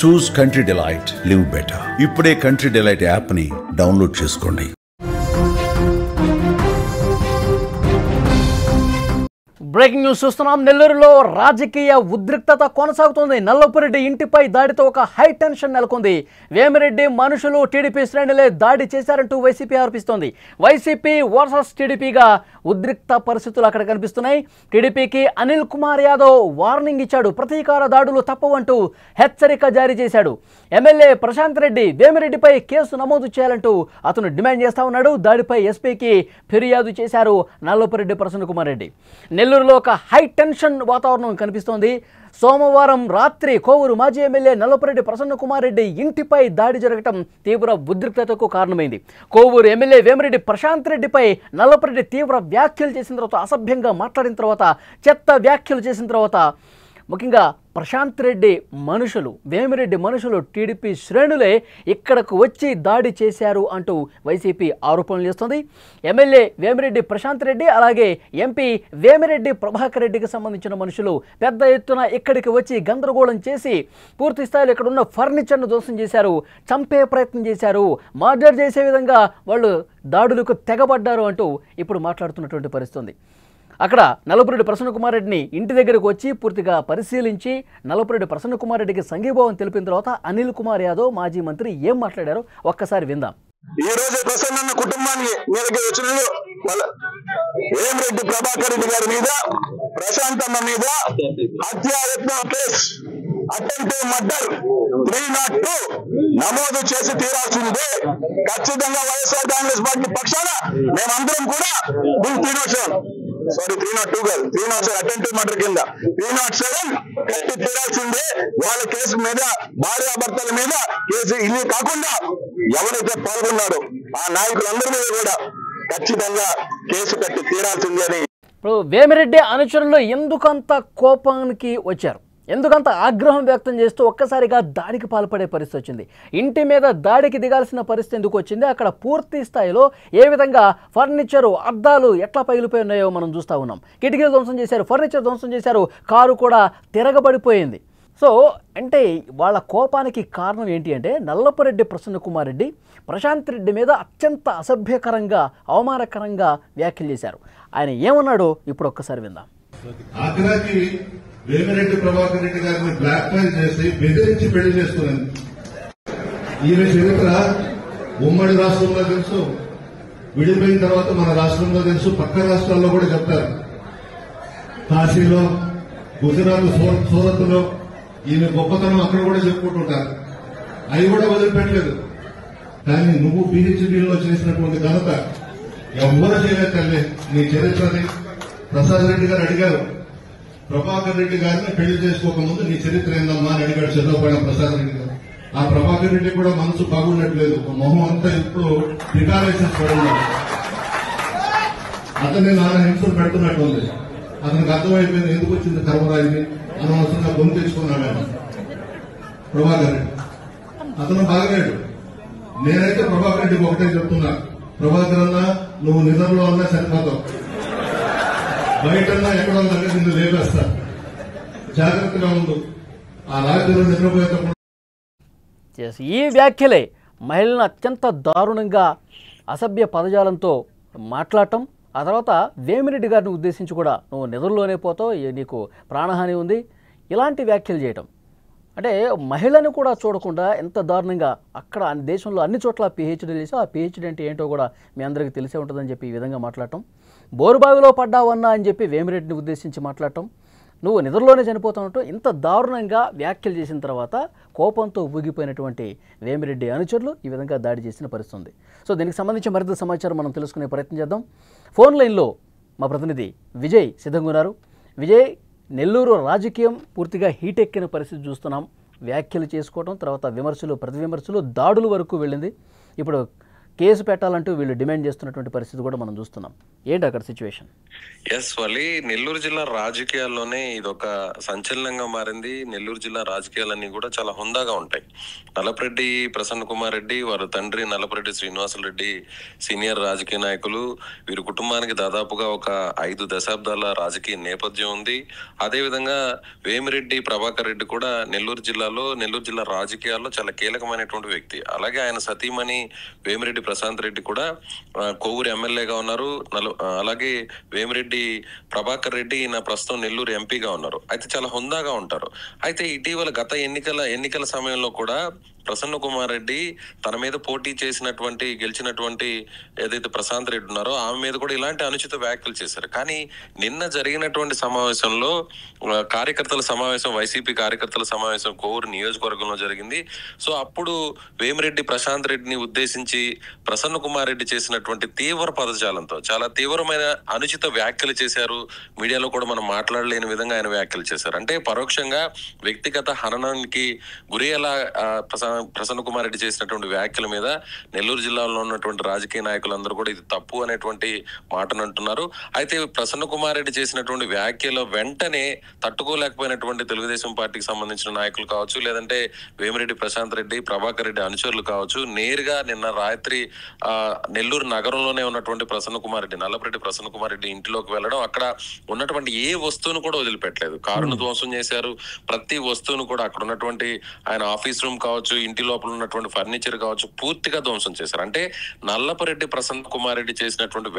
చూస్ country delight, live better. ఇప్పుడే country delight app ని download చేసుకోండి. బ్రేకింగ్ న్యూస్ చూస్తున్నాం. నెల్లూరులో రాజకీయ ఉద్రిక్తత కొనసాగుతుంది. నల్లపురెడ్డి ఇంటిపై దాడితో ఒక హై టెన్షన్ నెలకొంది. వేమిరెడ్డి మనుషులు టీడీపీ శ్రేణులే దాడి చేశారంటూ వైసీపీ ఆరోపిస్తోంది. వైసీపీ వర్సెస్ టీడీపీగా ఉద్రిక్త పరిస్థితులు అక్కడ కనిపిస్తున్నాయి. టీడీపీకి అనిల్ కుమార్ యాదవ్ వార్నింగ్ ఇచ్చాడు. ప్రతీకార దాడులు తప్పవంటూ హెచ్చరిక జారీ చేశాడు. ఎమ్మెల్యే ప్రశాంత్ రెడ్డి వేమిరెడ్డిపై కేసు నమోదు చేయాలంటూ అతను డిమాండ్ చేస్తా ఉన్నాడు. దాడిపై ఎస్పీకి ఫిర్యాదు చేశారు నల్లపురెడ్డి ప్రసన్న కుమార్ రెడ్డి. నెల్లూరులో ఒక హై టెన్షన్ వాతావరణం కనిపిస్తోంది. సోమవారం రాత్రి కోవూరు మాజీ ఎమ్మెల్యే నల్లపురెడ్డి ప్రసన్న కుమార్ రెడ్డి ఇంటిపై దాడి జరగటం తీవ్ర ఉద్రిక్తతకు కారణమైంది. కోవూరు ఎమ్మెల్యే వేమిరెడ్డి ప్రశాంత్ రెడ్డిపై నల్లపురెడ్డి తీవ్ర వ్యాఖ్యలు చేసిన తర్వాత, అసభ్యంగా మాట్లాడిన తర్వాత, చెత్త వ్యాఖ్యలు చేసిన తర్వాత, ముఖ్యంగా ప్రశాంత్ రెడ్డి మనుషులు, వేమిరెడ్డి మనుషులు టీడీపీ శ్రేణులే ఇక్కడకు వచ్చి దాడి చేశారు అంటూ వైసీపీ ఆరోపణలు చేస్తుంది. ఎమ్మెల్యే వేమిరెడ్డి ప్రశాంత్ రెడ్డి అలాగే ఎంపీ వేమిరెడ్డి ప్రభాకర్ రెడ్డికి సంబంధించిన మనుషులు పెద్ద ఎత్తున ఇక్కడికి వచ్చి గందరగోళం చేసి పూర్తి స్థాయిలో ఇక్కడ ఉన్న ఫర్నిచర్ను ధ్వంసం చేశారు, చంపే ప్రయత్నం చేశారు, మర్డర్ చేసే విధంగా వాళ్ళు దాడులకు తెగబడ్డారు అంటూ ఇప్పుడు మాట్లాడుతున్నటువంటి పరిస్థితి. అక్కడ నల్లపురెడ్డి ప్రసన్న కుమార్ రెడ్డిని ఇంటి దగ్గరకు వచ్చి పూర్తిగా పరిశీలించి నల్లపురెడ్డి ప్రసన్న కుమార్ రెడ్డికి సంఘీభావం తెలిపిన తర్వాత అనిల్ కుమార్ యాదవ్ మాజీ మంత్రి ఏం మాట్లాడారో ఒక్కసారి విందాం. ఈ రోజు ప్రసన్న కుటుంబాన్ని మీదకి వచ్చిన వేమిరెడ్డి ప్రభాకర్ రెడ్డి గారి మీద, ప్రశాంతమ్మ మీద హత్యాయత్నం కేసు, అటెంప్ట్ మర్డర్ 302 నమోదు చేసి తీరాల్సిందే. ఖచ్చితంగా వైఎస్ఆర్ కాంగ్రెస్ పార్టీ పక్షాన మేమందరం కూడా 302 కాదు, 307 అటెంప్ట్ మర్డర్ కింద 307 కట్టి తీరాల్సిందే. వాళ్ళ కేసు మీద, భార్యాభర్తల మీద కేసు, ఇవి కాకుండా ఎవరైతే పాల్గొన్నారో ఆ నాయకులందరి మీద కూడా ఖచ్చితంగా కేసు కట్టి తీరాల్సిందే అని. ఇప్పుడు వేమిరెడ్డి అనుచరులు ఎందుకంత కోపానికి వచ్చారు, ఎందుకంత ఆగ్రహం వ్యక్తం చేస్తూ ఒక్కసారిగా దాడికి పాల్పడే పరిస్థితి వచ్చింది? ఇంటి మీద దాడికి దిగాల్సిన పరిస్థితి ఎందుకు వచ్చింది? అక్కడ పూర్తి స్థాయిలో ఏ విధంగా ఫర్నిచరు, అద్దాలు ఎట్లా పగిలిపోయి ఉన్నాయో మనం చూస్తూ ఉన్నాం. కిటికీలు ధ్వంసం చేశారు, ఫర్నిచర్ ధ్వంసం చేశారు, కారు కూడా తిరగబడిపోయింది. సో అంటే వాళ్ళ కోపానికి కారణం ఏంటి అంటే నల్లపురెడ్డి ప్రసన్న కుమార్ రెడ్డి ప్రశాంత్ రెడ్డి మీద అత్యంత అసభ్యకరంగా, అవమానకరంగా వ్యాఖ్యలు చేశారు. ఆయన ఏమన్నాడో ఇప్పుడు ఒక్కసారి విందాం. ఆఖరాకి వేమిరెడ్డి ప్రభాకర్ రెడ్డి గారిని బ్లాక్ మెయిల్ చేసి బెదిరించి పెళ్లి చేసుకున్నాను. ఈమె చరిత్ర ఉమ్మడి రాష్ట్రంలో తెలుసు, విడిపోయిన తర్వాత మన రాష్ట్రంలో తెలుసు, పక్క రాష్ట్రాల్లో కూడా చెప్తారు. కాశీలో, గుజరాత్, సూరత్ లో ఈమె గొప్పతనం అక్కడ కూడా చెప్పుకుంటుంటారు. అవి కూడా వదిలిపెట్టలేదు. కానీ నువ్వు పీహెచ్డీలో చేసినటువంటి ఘనత ఎవరు చేయలేదు తల్లి. నీ చరిత్రని ప్రసాద్ రెడ్డి గారు అడిగారు, ప్రభాకర్ రెడ్డి గారిని పెళ్లి చేసుకోకముందు నీ చరిత్ర ఏందమ్మా అని అడిగాడు చంద్రబాబు ప్రసాద్ రెడ్డి గారు. ఆ ప్రభాకర్ రెడ్డి కూడా మనసు బాగున్నట్లేదు, మొహం అంతా ఇప్పుడు ప్రికారేషన్స్ పడున్నాడు. అతన్ని నాన్న హింసలు పెడుతున్నట్టు ఉంది. అతనికి అర్థమైపోయింది ఎందుకు వచ్చింది కర్మరాయిని, అనవసరంగా గొంతు తెచ్చుకున్నాడు ఆయన ప్రభాకర్ రెడ్డి. అతను బాగలేడు. నేనైతే ప్రభాకర్ రెడ్డికి ఒకటే చెప్తున్నా, ప్రభాకర్ అన్నా నువ్వు నిద్రలో అన్నా సరిపోతావు, బయటన్నా ఎక్కడో దగ్గర నిన్ను లేపేస్తా, జాగ్రత్తగా ఉండు. ఆ రాత్రిలో నిద్రపోయేటప్పుడు ఈ వ్యాఖ్యలే మహిళలను అత్యంత దారుణంగా అసభ్య పదజాలంతో మాట్లాడటం, ఆ తర్వాత వేమిరెడ్డి గారిని ఉద్దేశించి కూడా నువ్వు నిద్రలోనే పోతావు, నీకు ప్రాణహాని ఉంది, ఇలాంటి వ్యాఖ్యలు చేయటం. అంటే మహిళను కూడా చూడకుండా ఎంత దారుణంగా అక్కడ దేశంలో అన్ని చోట్ల పిహెచ్డీ చేసి ఆ పిహెచ్డీ అంటే ఏంటో కూడా మీ అందరికీ తెలిసే ఉంటుందని చెప్పి ఈ విధంగా మాట్లాడటం, బోరుబావిలో పడ్డావన్నా అని చెప్పి వేమిరెడ్డిని ఉద్దేశించి మాట్లాడటం, నువ్వు నిద్రలోనే చనిపోతున్నట్టు ఇంత దారుణంగా వ్యాఖ్యలు చేసిన తర్వాత కోపంతో ఊగిపోయినటువంటి వేమిరెడ్డి అనుచరులు ఈ విధంగా దాడి చేసిన పరిస్థితి ఉంది. సో దీనికి సంబంధించి మరింత సమాచారం మనం తెలుసుకునే ప్రయత్నం చేద్దాం. ఫోన్ లైన్లో మా ప్రతినిధి విజయ్ సిద్ధంగా ఉన్నారు. విజయ్, నెల్లూరు రాజకీయం పూర్తిగా హీట్ ఎక్కిన పరిస్థితి చూస్తున్నాం. వ్యాఖ్యలు చేసుకోవడం, తర్వాత విమర్శలు, ప్రతి విమర్శలు, దాడుల వరకు వెళ్ళింది. ఇప్పుడు కేసు పెట్టాలంటూ వీళ్ళు డిమాండ్ చేస్తున్నటువంటి పరిస్థితి కూడా మనం చూస్తున్నాం. ఏంటి అక్కడ సిచ్యువేషన్? ఎస్ వల్లి, నెల్లూరు జిల్లా రాజకీయాల్లోనే ఇదొక సంచలనంగా మారింది. నెల్లూరు జిల్లా రాజకీయాలన్నీ కూడా చాలా హుందాగా ఉంటాయి. నల్లపరెడ్డి ప్రసన్న కుమార్ రెడ్డి, వారి తండ్రి నల్లపరెడ్డి శ్రీనివాసరెడ్డి సీనియర్ రాజకీయ నాయకులు. వీరి కుటుంబానికి దాదాపుగా ఒక 5 దశాబ్దాల రాజకీయ నేపథ్యం ఉంది. అదేవిధంగా వేమిరెడ్డి ప్రభాకర్ రెడ్డి కూడా నెల్లూరు జిల్లా రాజకీయాల్లో చాలా కీలకమైనటువంటి వ్యక్తి. అలాగే ఆయన సతీమణి వేమిరెడ్డి ప్రశాంత్ రెడ్డి కూడా కోవూరు ఎమ్మెల్యేగా ఉన్నారు. అలాగే వేమిరెడ్డి ప్రభాకర్ రెడ్డి ఈయన ప్రస్తుతం నెల్లూరు ఎంపీగా ఉన్నారు. అయితే చాలా హుందాగా ఉంటారు. అయితే ఇటీవల గత ఎన్నికల సమయంలో కూడా ప్రసన్న కుమార్ రెడ్డి తన మీద పోటీ గెలిచినటువంటి ఏదైతే ప్రశాంత్ రెడ్డి ఉన్నారో ఆమె మీద కూడా ఇలాంటి అనుచిత వ్యాఖ్యలు చేశారు. కానీ నిన్న జరిగినటువంటి సమావేశంలో వైసీపీ కార్యకర్తల సమావేశం కోవూరు నియోజకవర్గంలో జరిగింది. సో అప్పుడు వేమిరెడ్డి ప్రశాంత్ రెడ్డిని ఉద్దేశించి ప్రసన్న కుమార్ రెడ్డి చేసినటువంటి తీవ్ర పదజాలంతో చాలా తీవ్రమైన అనుచిత వ్యాఖ్యలు చేశారు. మీడియాలో కూడా మనం మాట్లాడలేని విధంగా ఆయన వ్యాఖ్యలు చేశారు. అంటే పరోక్షంగా వ్యక్తిగత హననానికి గురయ్యేలా ప్రసన్న కుమార్ రెడ్డి చేసినటువంటి వ్యాఖ్యల మీద నెల్లూరు జిల్లాలో ఉన్నటువంటి రాజకీయ నాయకులందరూ కూడా ఇది తప్పు అనేటువంటి మాటను అంటున్నారు. అయితే ప్రసన్న కుమార్ రెడ్డి చేసినటువంటి వ్యాఖ్యలు వెంటనే తట్టుకోలేకపోయినటువంటి తెలుగుదేశం పార్టీకి సంబంధించిన నాయకులు కావచ్చు, లేదంటే వేమిరెడ్డి ప్రశాంత్ రెడ్డి, ప్రభాకర్ రెడ్డి అనుచరులు కావచ్చు, నేరుగా నిన్న రాత్రి నెల్లూరు నగరంలోనే ఉన్నటువంటి నల్లపరెడ్డి ప్రసన్న కుమార్ రెడ్డి ఇంటిలోకి వెళ్ళడం, అక్కడ ఉన్నటువంటి ఏ వస్తువును కూడా వదిలిపెట్టలేదు. కారును ధ్వంసం చేశారు. ప్రతి వస్తువును కూడా అక్కడ ఉన్నటువంటి ఆయన ఆఫీస్ రూమ్ కావచ్చు, ఇంటి లోపల ఉన్నటువంటి ఫర్నిచర్ కావచ్చు పూర్తిగా ధ్వంసం చేశారు. అంటే నల్లపరెడ్డి ప్రసన్న కుమార్ రెడ్డి చేసినటువంటి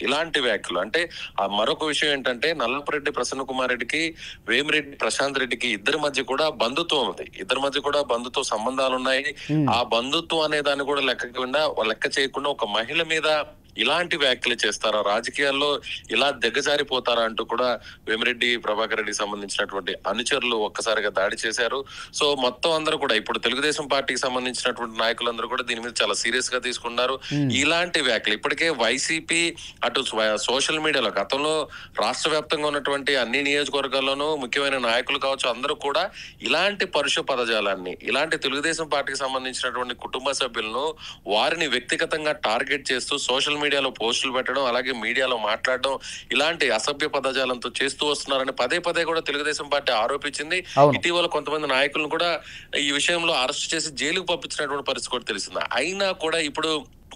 ఇలాంటి వ్యాఖ్యలు అంటే మరొక విషయం ఏంటంటే నల్లపరెడ్డి ప్రసన్న కుమార్ రెడ్డికి వేమిరెడ్డి ప్రశాంత్ రెడ్డికి ఇద్దరి మధ్య కూడా బంధుత్వం ఉంది. ఇద్దరి మధ్య కూడా బంధుత్వ సంబంధాలు ఉన్నాయి. ఆ బంధుత్వం అనే దాన్ని కూడా లెక్క చేయకుండా ఒక మహిళ మీద ఇలాంటి వ్యాఖ్యలు చేస్తారా, రాజకీయాల్లో ఇలా దిగజారిపోతారా అంటూ కూడా వేమిరెడ్డి ప్రభాకర్ రెడ్డికి సంబంధించినటువంటి అనుచరులు ఒక్కసారిగా దాడి చేశారు. సో మొత్తం అందరూ కూడా ఇప్పుడు తెలుగుదేశం పార్టీకి సంబంధించినటువంటి నాయకులందరూ కూడా దీని మీద చాలా సీరియస్ గా తీసుకున్నారు. ఇలాంటి వ్యాఖ్యలు ఇప్పటికే వైసీపీ అటు సోషల్ మీడియాలో గతంలో రాష్ట్ర వ్యాప్తంగా ఉన్నటువంటి అన్ని నియోజకవర్గాల్లోనూ ముఖ్యమైన నాయకులు కావచ్చు అందరూ కూడా ఇలాంటి పరుష పదజాలాన్ని, ఇలాంటి తెలుగుదేశం పార్టీకి సంబంధించినటువంటి కుటుంబ సభ్యులను వారిని వ్యక్తిగతంగా టార్గెట్ చేస్తూ సోషల్ మీడియాలో పోస్టులు పెట్టడం, అలాగే మీడియాలో మాట్లాడడం, ఇలాంటి అసభ్య పదజాలంతో చేస్తూ వస్తున్నారని పదే కూడా తెలుగుదేశం పార్టీ ఆరోపించింది. ఇటీవల కొంతమంది నాయకులను కూడా ఈ విషయంలో అరెస్ట్ చేసి జైలుకు పంపించినటువంటి పరిస్థితి కూడా తెలిసింది. అయినా కూడా ఇప్పుడు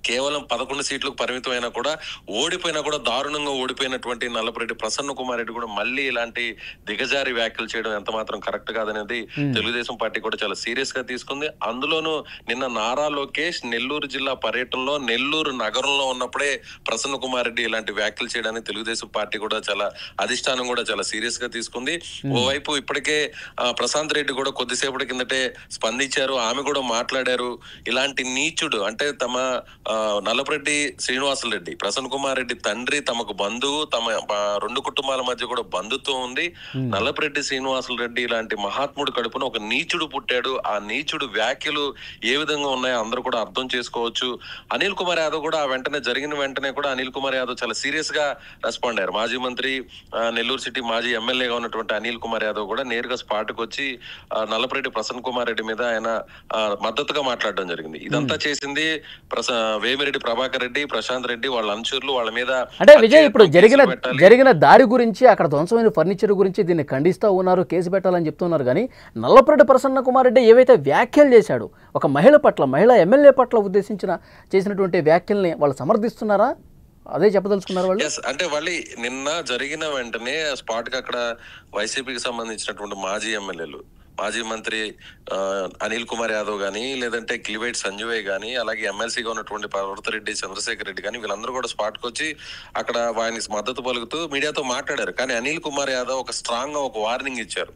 కేవలం 11 సీట్లకు పరిమితమైనా కూడా ఓడిపోయినా కూడా దారుణంగా ఓడిపోయినటువంటి నల్లపరెడ్డి ప్రసన్న కుమార్ రెడ్డి కూడా మళ్ళీ ఇలాంటి దిగజారి వ్యాఖ్యలు చేయడం ఎంత మాత్రం కరెక్ట్ కాదనేది తెలుగుదేశం పార్టీ కూడా చాలా సీరియస్ గా తీసుకుంది. అందులోనూ నిన్న నారా లోకేష్ నెల్లూరు జిల్లా పర్యటనలో నెల్లూరు నగరంలో ఉన్నప్పుడే ప్రసన్న కుమార్ రెడ్డి ఇలాంటి వ్యాఖ్యలు చేయడానికి తెలుగుదేశం పార్టీ కూడా చాలా అధిష్టానం కూడా చాలా సీరియస్ గా తీసుకుంది. ఓవైపు ఇప్పటికే ప్రశాంత్ రెడ్డి కూడా కొద్దిసేపటి కిందటే స్పందించారు. ఆమె కూడా మాట్లాడారు. ఇలాంటి నీచుడు అంటే తమ నల్లపరెడ్డి శ్రీనివాసరెడ్డి ప్రసన్న కుమార్ రెడ్డి తండ్రి తమకు బంధువు, తమ 2 కుటుంబాల మధ్య కూడా బంధుత్వం ఉంది. నల్లపరెడ్డి శ్రీనివాసరెడ్డి ఇలాంటి మహాత్ముడు కడుపున ఒక నీచుడు పుట్టాడు. ఆ నీచుడు వ్యాఖ్యలు ఏ విధంగా ఉన్నాయో అందరూ కూడా అర్థం చేసుకోవచ్చు. అనిల్ కుమార్ యాదవ్ కూడా జరిగిన వెంటనే కూడా అనిల్ కుమార్ యాదవ్ చాలా సీరియస్ గా రెస్పాండ్ అయ్యారు. మాజీ మంత్రి, నెల్లూరు సిటీ మాజీ ఎమ్మెల్యేగా ఉన్నటువంటి అనిల్ కుమార్ యాదవ్ కూడా నేరుగా స్పాట్ కు వచ్చి నల్లపరెడ్డి ప్రసన్న కుమార్ రెడ్డి మీద ఆయన మద్దతుగా మాట్లాడడం జరిగింది. ఇదంతా చేసింది వేమిరెడ్డి ప్రభాకర్ రెడ్డి, ప్రశాంత్ రెడ్డి, వాళ్ళ అనుచరులు. వాళ్ళ మీద అంటే విజయ్ ఇప్పుడు జరిగిన దాడి గురించి, అక్కడ ధ్వంసమైన ఫర్నిచర్ గురించి దీన్ని ఖండిస్తూ ఉన్నారు, కేసు పెట్టాలని చెప్తున్నారు. కానీ నల్లపరెడ్డి ప్రసన్న కుమార్ రెడ్డి ఏవైతే వ్యాఖ్యలు చేశాడు ఒక మహిళా ఎమ్మెల్యే పట్ల చేసినటువంటి వ్యాఖ్యల్ని వాళ్ళు సమర్థిస్తున్నారా? అదే చెప్పదలుచుకున్నారు వాళ్ళు. అంటే వాళ్ళు నిన్న జరిగిన వెంటనే స్పాట్ కి అక్కడ వైసీపీకి సంబంధించినటువంటి మాజీ ఎమ్మెల్యేలు, మాజీ మంత్రి అనిల్ కుమార్ యాదవ్ గానీ, లేదంటే కిలివేట్ సంజయ్ గానీ, అలాగే ఎమ్మెల్సీగా ఉన్నటువంటి పర్వతరెడ్డి చంద్రశేఖర్ రెడ్డి గానీ వీళ్ళందరూ కూడా స్పాట్ కు వచ్చి అక్కడ ఆయనకి మద్దతు పలుకుతూ మీడియాతో మాట్లాడారు. కానీ అనిల్ కుమార్ యాదవ్ ఒక స్ట్రాంగ్ గా ఒక వార్నింగ్ ఇచ్చారు.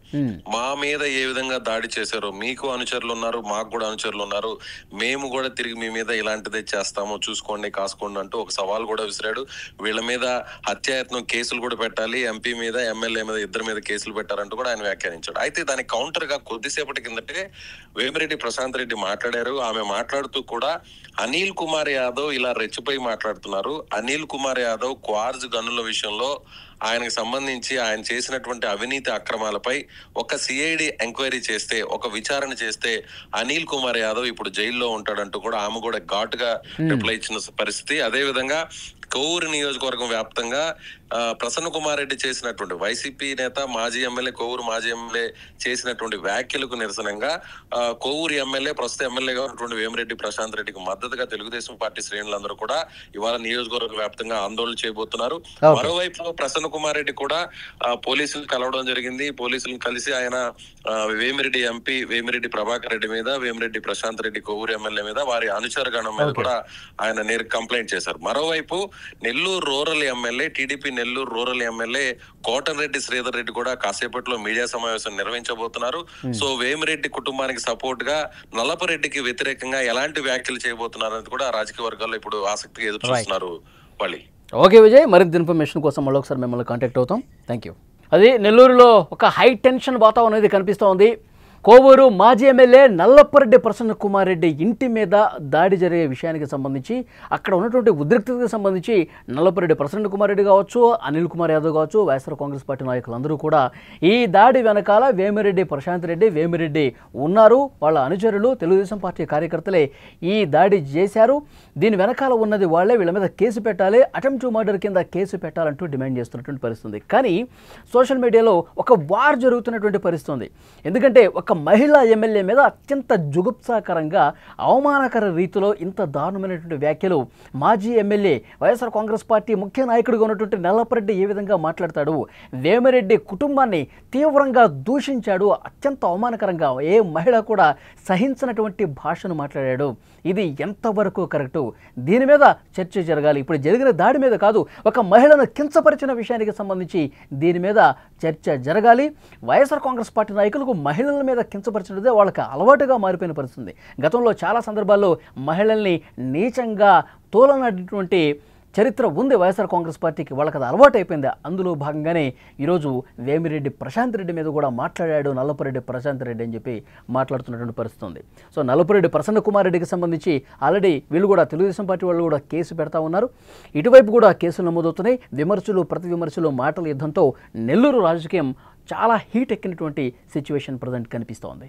మా మీద ఏ విధంగా దాడి చేశారో, మీకు అనుచరులు ఉన్నారు, మాకు కూడా అనుచరులు ఉన్నారు, మేము కూడా తిరిగి మీ మీద ఇలాంటిదే చేస్తాము, చూసుకోండి కాసుకోండి అంటూ ఒక సవాల్ కూడా విసిరాడు. వీళ్ళ మీద హత్యాయత్నం కేసులు కూడా పెట్టాలి, ఎంపీ మీద ఎమ్మెల్యే మీద ఇద్దరి మీద కేసులు పెట్టారంటూ కూడా ఆయన వ్యాఖ్యానించాడు. అయితే దానికి కౌంటర్ గా కొద్దిసేపటి కిందటే వేమిరెడ్డి ప్రశాంత్ రెడ్డి మాట్లాడారు. ఆమె మాట్లాడుతూ కూడా అనిల్ కుమార్ యాదవ్ ఇలా రెచ్చిపోయి మాట్లాడుతున్నారు. అనిల్ కుమార్ యాదవ్ క్వార్జ్ గన్నుల విషయంలో ఆయనకు సంబంధించి ఆయన చేసినటువంటి అవినీతి అక్రమాలపై ఒక సిఐడి ఎంక్వైరీ చేస్తే, ఒక విచారణ చేస్తే అనిల్ కుమార్ యాదవ్ ఇప్పుడు జైల్లో ఉంటాడంటూ కూడా ఆమె కూడా ఘాటుగా రిప్లై ఇచ్చిన పరిస్థితి. అదే విధంగా కొవ్వూరు నియోజకవర్గం వ్యాప్తంగా ప్రసన్న కుమార్ రెడ్డి చేసినటువంటి వైసీపీ నేత, మాజీ ఎమ్మెల్యే, కొవ్వూరు మాజీ ఎమ్మెల్యే చేసినటువంటి వ్యాఖ్యలకు నిరసనంగా కొవ్వూరు ఎమ్మెల్యే, ప్రస్తుత ఎమ్మెల్యేగా ఉన్నటువంటి వేమిరెడ్డి ప్రశాంత్ రెడ్డికి మద్దతుగా తెలుగుదేశం పార్టీ శ్రేణులందరూ కూడా ఇవాళ నియోజకవర్గ వ్యాప్తంగా ఆందోళన చేయబోతున్నారు. మరోవైపు ప్రసన్న కుమార్ రెడ్డి కూడా పోలీసులు కలవడం జరిగింది. పోలీసులను కలిసి ఆయన వేమిరెడ్డి ఎంపీ వేమిరెడ్డి ప్రభాకర్ రెడ్డి మీద, వేమిరెడ్డి ప్రశాంత్ రెడ్డి కొవ్వూరు ఎమ్మెల్యే మీద, వారి అనుచరగణం మీద కూడా ఆయన నేరు కంప్లైంట్ చేశారు. మరోవైపు Nellore rural MLA, TDP Nellore rural MLA Kota Reddy Sridhar Reddy కూడా కాసేపట్లో మీడియా సమావేశం నిర్వహించబోతున్నారు. సో వేమిరెడ్డి కుటుంబానికి సపోర్ట్ గా నల్లపరెడ్డికి వ్యతిరేకంగా ఎలాంటి వ్యాఖ్యలు చేయబోతున్నారు అనేది కూడా రాజకీయ వర్గాల్లో ఇప్పుడు ఆసక్తిగా ఎదురు చూస్తున్నారు. వాళ్ళు ఓకే విజయ్, మరింత ఇన్ఫర్మేషన్ కోసం మళ్ళీ ఒకసారి మిమ్మల్ని కాంటాక్ట్ అవుతాం. Thank you. అది నెల్లూరులో ఒక హై టెన్షన్ వాతావరణం అనేది కనిపిస్తోంది. కోవూరు మాజీ ఎమ్మెల్యే నల్లపరెడ్డి ప్రసన్న కుమార్ రెడ్డి ఇంటి మీద దాడి జరిగే విషయానికి సంబంధించి, అక్కడ ఉన్నటువంటి ఉద్రిక్తతకు సంబంధించి నల్లపరెడ్డి ప్రసన్న కుమార్ రెడ్డి కావచ్చు, అనిల్ కుమార్ యాదవ్ కావచ్చు, వైఎస్ఆర్ కాంగ్రెస్ పార్టీ నాయకులందరూ కూడా ఈ దాడి వెనకాల వేమిరెడ్డి ప్రశాంత్ రెడ్డి, వేమిరెడ్డి ఉన్నారు, వాళ్ళ అనుచరులు, తెలుగుదేశం పార్టీ కార్యకర్తలే ఈ దాడి చేశారు, దీని వెనకాల ఉన్నది వాళ్ళే, వీళ్ళ మీద కేసు పెట్టాలి, అటెంప్ట్ టు మర్డర్ కింద కేసు పెట్టాలంటూ డిమాండ్ చేస్తున్నటువంటి పరిస్థితి. కానీ సోషల్ మీడియాలో ఒక వార్ జరుగుతున్నటువంటి పరిస్థితి. ఎందుకంటే ఒక మహిళా ఎమ్మెల్యే మీద అత్యంత జుగుప్సాకరంగా, అవమానకర రీతిలో ఇంత దారుణమైనటువంటి వ్యాఖ్యలు మాజీ ఎమ్మెల్యే, వైఎస్ఆర్ కాంగ్రెస్ పార్టీ ముఖ్య నాయకుడిగా ఉన్నటువంటి నల్లపరెడ్డి ఏ విధంగా మాట్లాడతాడు, వేమిరెడ్డి కుటుంబాన్ని తీవ్రంగా దూషించాడు, అత్యంత అవమానకరంగా, ఏ మహిళ కూడా సహించినటువంటి భాషను మాట్లాడాడు. ఇది ఎంతవరకు కరెక్టు? దీని మీద చర్చ జరగాలి. ఇప్పుడు జరిగిన దాడి మీద కాదు, ఒక మహిళను కించపరిచిన విషయానికి సంబంధించి దీని మీద చర్చ జరగాలి. వైఎస్ఆర్ కాంగ్రెస్ పార్టీ నాయకులకు మహిళల మీద కించపరిచినదే వాళ్ళకి అలవాటుగా మారిపోయిన పరిస్థితి. గతంలో చాలా సందర్భాల్లో మహిళల్ని నీచంగా తోలనటువంటి చరిత్ర ఉంది వైఎస్ఆర్ కాంగ్రెస్ పార్టీకి, వాళ్ళకి అది అలవాటు అయిపోయింది. అందులో భాగంగానే ఈరోజు వేమిరెడ్డి ప్రశాంత్ రెడ్డి మీద కూడా మాట్లాడాడు నల్లపరెడ్డి ప్రశాంత్ రెడ్డి అని చెప్పి మాట్లాడుతున్నటువంటి పరిస్థితి ఉంది. సో నల్లపరెడ్డి ప్రసన్న కుమార్ రెడ్డికి సంబంధించి ఆల్రెడీ వీళ్ళు కూడా, తెలుగుదేశం పార్టీ వాళ్ళు కూడా కేసు పెడతా ఉన్నారు. ఇటువైపు కూడా కేసులు నమోదవుతున్నాయి. విమర్శలు, ప్రతి విమర్శలు, మాటల యుద్ధంతో నెల్లూరు రాజకీయం చాలా హీట్ ఎక్కినటువంటి సిచ్యువేషన్ ప్రజెంట్ కనిపిస్తోంది.